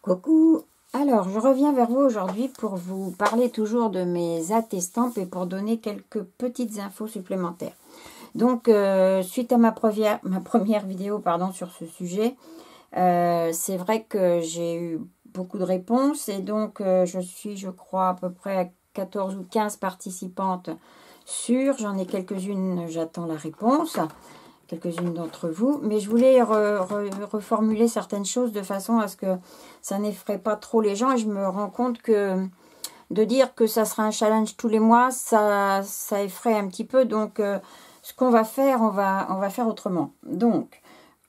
Coucou, alors je reviens vers vous aujourd'hui pour vous parler toujours de mes attestampes et pour donner quelques petites infos supplémentaires. Donc suite à ma première vidéo sur ce sujet, c'est vrai que j'ai eu beaucoup de réponses et donc je suis, je crois, à peu près à 14 ou 15 participantes sûres. J'en ai quelques-unes, j'attends la réponse. Quelques-unes d'entre vous, mais je voulais reformuler certaines choses de façon à ce que ça n'effraie pas trop les gens, et je me rends compte que de dire que ça sera un challenge tous les mois, ça effraie un petit peu. Donc ce qu'on va faire, on va faire autrement. Donc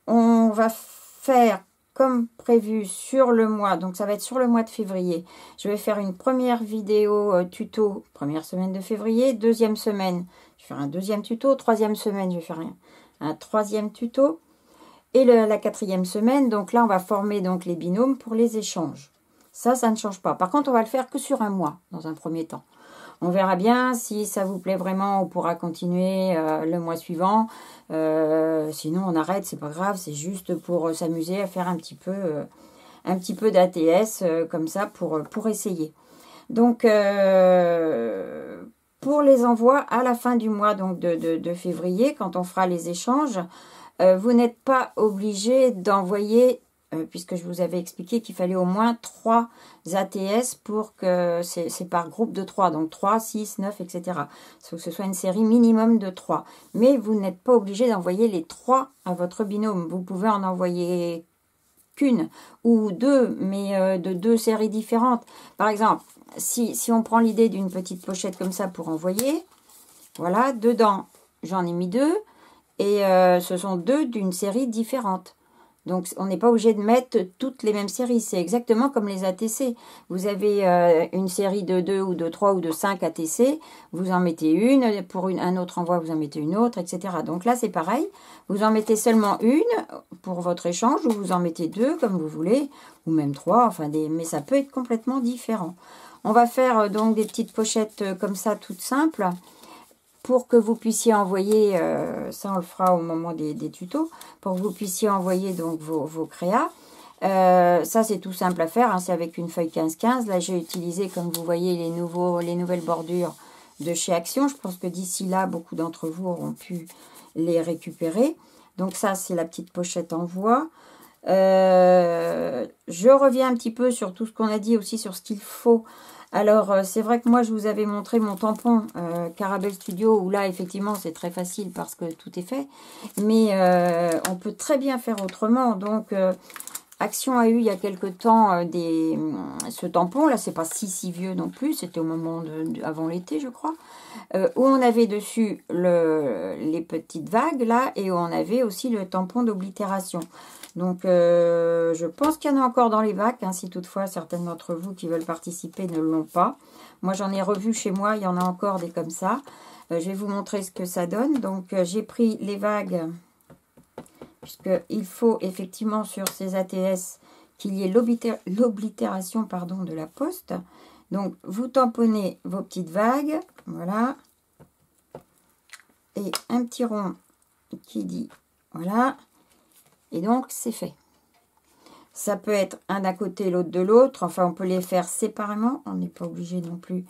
on va faire comme prévu sur le mois, donc ça va être sur le mois de février. Je vais faire une première vidéo tuto, première semaine de février, deuxième semaine, je vais faire un deuxième tuto, troisième semaine, je vais faire un troisième tuto, et la quatrième semaine, donc là on va former donc les binômes pour les échanges. Ça ne change pas. Par contre, on va le faire que sur un mois, dans un premier temps. On verra bien si ça vous plaît vraiment, on pourra continuer le mois suivant. Sinon, on arrête, c'est pas grave, c'est juste pour s'amuser à faire un petit peu d'ATS comme ça pour essayer. Donc, pour les envois à la fin du mois donc de février, quand on fera les échanges, vous n'êtes pas obligé d'envoyer, puisque je vous avais expliqué qu'il fallait au moins 3 ATS pour que c'est par groupe de 3, donc 3, 6, 9, etc. Il faut que ce soit une série minimum de 3. Mais vous n'êtes pas obligé d'envoyer les 3 à votre binôme. Vous pouvez en envoyer qu'une ou deux, mais de 2 séries différentes. Par exemple, si on prend l'idée d'une petite pochette comme ça pour envoyer, voilà, dedans, j'en ai mis 2, et ce sont 2 d'une série différente. Donc, on n'est pas obligé de mettre toutes les mêmes séries. C'est exactement comme les ATC. Vous avez une série de 2 ou de 3 ou de 5 ATC. Vous en mettez une. Pour un autre envoi, vous en mettez une autre, etc. Donc là, c'est pareil. Vous en mettez seulement une pour votre échange, ou vous en mettez 2 comme vous voulez, ou même 3. Enfin, mais ça peut être complètement différent. On va faire donc des petites pochettes comme ça, toutes simples, pour que vous puissiez envoyer, ça on le fera au moment des tutos, pour que vous puissiez envoyer donc vos créas. Ça c'est tout simple à faire, hein, c'est avec une feuille 15-15. Là j'ai utilisé, comme vous voyez, les nouvelles bordures de chez Action. Je pense que d'ici là, beaucoup d'entre vous auront pu les récupérer. Donc ça c'est la petite pochette envoi. Je reviens un petit peu sur tout ce qu'on a dit aussi sur ce qu'il faut. Alors, c'est vrai que moi, je vous avais montré mon tampon Caramel Studio, où là, effectivement, c'est très facile parce que tout est fait. Mais on peut très bien faire autrement. Donc, Action a eu, il y a quelque temps, ce tampon. Là, c'est pas si vieux non plus. C'était au moment avant l'été, je crois. Où on avait dessus les petites vagues, là. Et où on avait aussi le tampon d'oblitération. Donc, je pense qu'il y en a encore dans les bacs, hein, si toutefois certaines d'entre vous qui veulent participer ne l'ont pas. Moi, j'en ai revu chez moi, il y en a encore des comme ça. Je vais vous montrer ce que ça donne. Donc, j'ai pris les vagues, puisqu'il faut effectivement sur ces ATS qu'il y ait l'oblitération de la poste. Donc, vous tamponnez vos petites vagues, voilà. Et un petit rond qui dit, voilà. Et donc, c'est fait. Ça peut être un d'un côté, l'autre de l'autre. Enfin, on peut les faire séparément. On n'est pas obligé non plus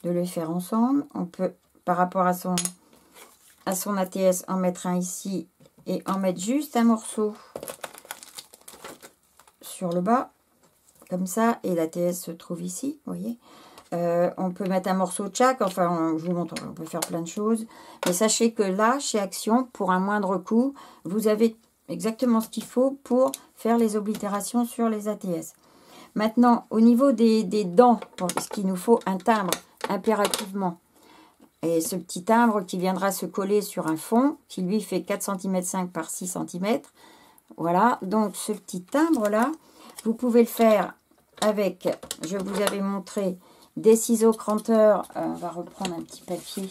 de les faire ensemble. On peut, par rapport à son ATS, en mettre un ici et en mettre juste un morceau sur le bas. Comme ça. Et l'ATS se trouve ici, vous voyez. On peut mettre un morceau de chaque. Enfin, je vous montre, on peut faire plein de choses. Mais sachez que là, chez Action, pour un moindre coût, vous avez exactement ce qu'il faut pour faire les oblitérations sur les ATS. Maintenant, au niveau des dents, parce qu'il nous faut un timbre impérativement. Et ce petit timbre qui viendra se coller sur un fond, qui lui fait 4,5 cm par 6 cm. Voilà, donc ce petit timbre-là, vous pouvez le faire avec, je vous avais montré, des ciseaux cranteurs. On va reprendre un petit papier.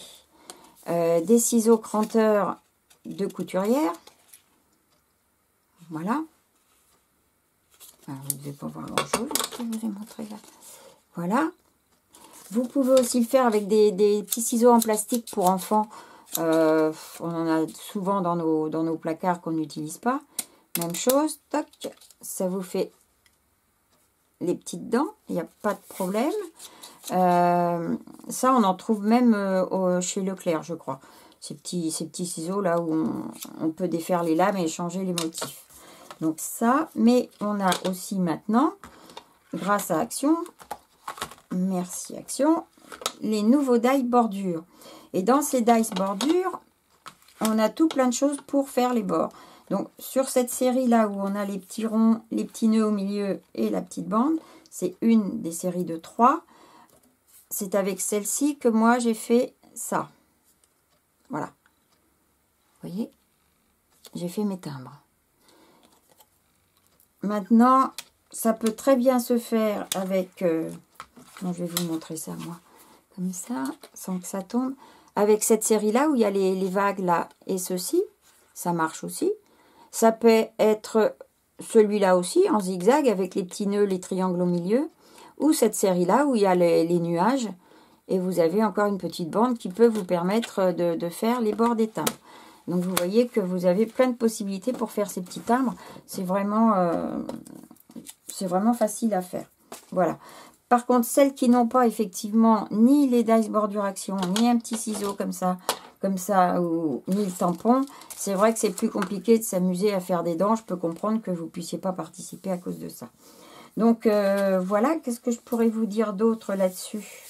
Des ciseaux cranteurs de couturière. Voilà. Alors, vous ne devez pas voir grand-chose, ce que je vous ai montré là. Voilà. Vous pouvez aussi le faire avec des petits ciseaux en plastique pour enfants. On en a souvent dans nos placards qu'on n'utilise pas. Même chose. Toc. Ça vous fait les petites dents, il n'y a pas de problème. Ça, on en trouve même chez Leclerc, je crois. Ces petits ciseaux là où on peut défaire les lames et changer les motifs. Donc ça, mais on a aussi maintenant, grâce à Action, merci Action, les nouveaux die bordures. Et dans ces dies bordures, on a tout plein de choses pour faire les bords. Donc sur cette série là où on a les petits ronds, les petits nœuds au milieu et la petite bande, c'est une des séries de 3. C'est avec celle-ci que moi j'ai fait ça. Voilà. Vous voyez, j'ai fait mes timbres. Maintenant, ça peut très bien se faire avec... je vais vous montrer ça, moi. Comme ça, sans que ça tombe. Avec cette série-là, où il y a les vagues là et ceci, ça marche aussi. Ça peut être celui-là aussi, en zigzag, avec les petits nœuds, les triangles au milieu. Ou cette série-là, où il y a les nuages. Et vous avez encore une petite bande qui peut vous permettre de faire les bords des timbres. Donc vous voyez que vous avez plein de possibilités pour faire ces petits timbres. C'est vraiment facile à faire. Voilà. Par contre, celles qui n'ont pas effectivement ni les dies bordure Action, ni un petit ciseau comme ça, ou ni le tampon, c'est vrai que c'est plus compliqué de s'amuser à faire des dents. Je peux comprendre que vous ne puissiez pas participer à cause de ça. Donc voilà, qu'est-ce que je pourrais vous dire d'autre là-dessus?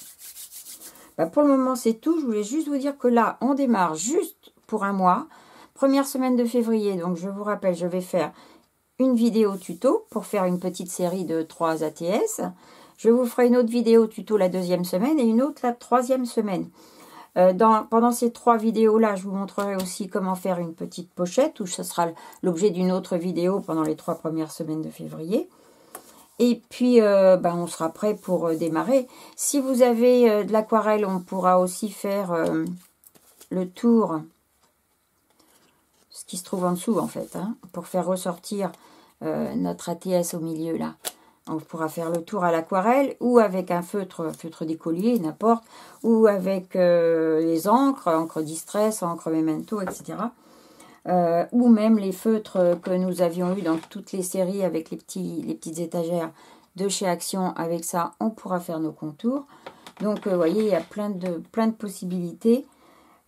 Pour le moment, c'est tout. Je voulais juste vous dire que là, on démarre juste pour un mois. Première semaine de février, donc je vous rappelle, je vais faire une vidéo tuto pour faire une petite série de 3 ATS. Je vous ferai une autre vidéo tuto la deuxième semaine et une autre la troisième semaine. Pendant ces 3 vidéos-là, je vous montrerai aussi comment faire une petite pochette, où ce sera l'objet d'une autre vidéo pendant les 3 premières semaines de février. Et puis, on sera prêt pour démarrer. Si vous avez de l'aquarelle, on pourra aussi faire le tour, ce qui se trouve en dessous en fait, hein, pour faire ressortir notre ATS au milieu là. On pourra faire le tour à l'aquarelle ou avec un feutre d'écolier, n'importe, ou avec les encres Distress, encre Memento, etc. Ou même les feutres que nous avions eu dans toutes les séries avec les petites étagères de chez Action. Avec ça, on pourra faire nos contours. Donc, vous voyez, il y a plein de possibilités.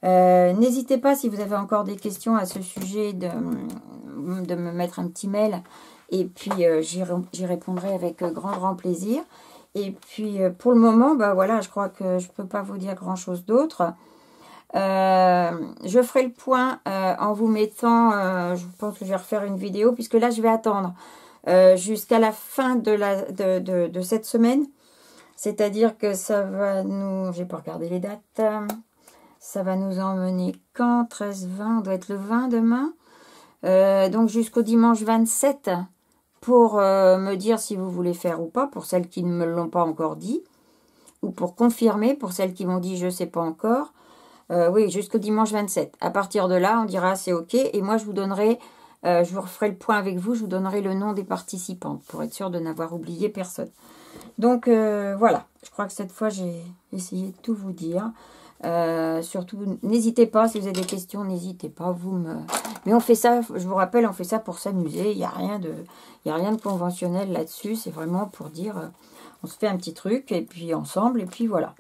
N'hésitez pas, si vous avez encore des questions à ce sujet, de me mettre un petit mail. Et puis, j'y répondrai avec grand plaisir. Et puis, pour le moment, voilà, je crois que je ne peux pas vous dire grand-chose d'autre. Je ferai le point en vous mettant, je pense que je vais refaire une vidéo, puisque là, je vais attendre jusqu'à la fin de cette semaine. C'est-à-dire que ça va nous... J'ai pas regardé les dates. Ça va nous emmener quand? 13, 20, on doit être le 20 demain. Donc jusqu'au dimanche 27 pour me dire si vous voulez faire ou pas, pour celles qui ne me l'ont pas encore dit. Ou pour confirmer, pour celles qui m'ont dit je ne sais pas encore. Oui, jusqu'au dimanche 27. À partir de là, on dira c'est ok. Et moi, je vous donnerai, je vous referai le point avec vous, je vous donnerai le nom des participantes pour être sûr de n'avoir oublié personne. Donc, voilà. Je crois que cette fois, j'ai essayé de tout vous dire. Surtout, n'hésitez pas, si vous avez des questions, n'hésitez pas. Mais on fait ça, je vous rappelle, on fait ça pour s'amuser. Il n'y a rien de conventionnel là-dessus. C'est vraiment pour dire, on se fait un petit truc, et puis ensemble, et puis voilà.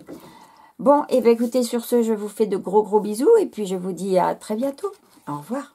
Bon, et bien écoutez, sur ce, je vous fais de gros bisous et puis je vous dis à très bientôt. Au revoir.